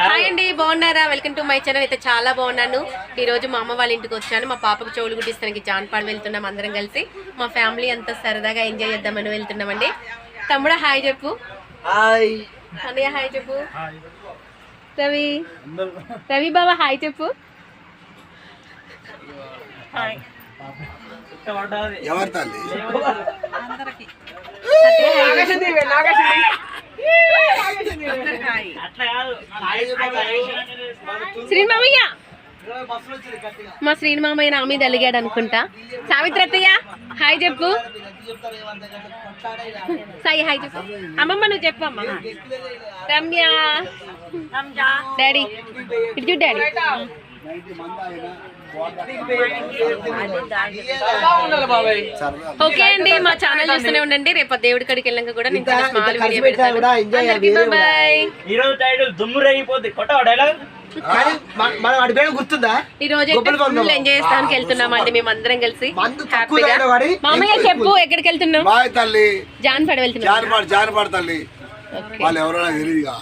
Hi అండి, బాగున్నారా? Welcome to my channel. అయితే చాలా బాగున్నాను. ఈ రోజు మా అమ్మ వాళ్ళ ఇంటికి వచ్చాను. మా పాపకు చెవులు గుట్టిస్తానికి జాన్పాడు వెళ్తున్నాం. అందరం కలిసి మా ఫ్యామిలీ అంతా సరదాగా ఎంజాయ్ చేద్దామని వెళ్తున్నామండి. తమ్ముడా హాయ్ చెప్పు. హాయ్ అన్నయ్య హాయ్ చెప్పు. రవి రవి బాబా హాయ్ చెప్పు. ఎవరి తల్లి శ్రీమామయ్య, మా శ్రీమామయ్య నా మీద అలిగాడు అనుకుంటా. సావిత్రి అత్తయ్య హాయ్ చెప్పు. సాయి హాయ్ చెప్పు. అమ్మమ్మ నువ్వు చెప్పు. అమ్మ రమ్య డాడీ ఇటు చూడు డాడీ. ఓకే అండి, మా ఛానల్ చూస్తూనే ఉండండి. రేపు దేవుడి కడికి వెళ్ళాక కూడా నేను స్మాల్ వీడియో పెడతాను. బాయ్. ఈ రోజు ఫుల్ ఎంజాయ్ చేస్తానికి వెళ్తున్నామండి మేము అందరం కలిసి హ్యాపీగా. మామయ్య చెప్పు ఎక్కడికి వెళ్తున్నాం? తల్లి జాన్పాడు వెళ్తున్నాం. జానపడ తల్లి వాళ్ళు ఎవరైనా తెలియదుగా.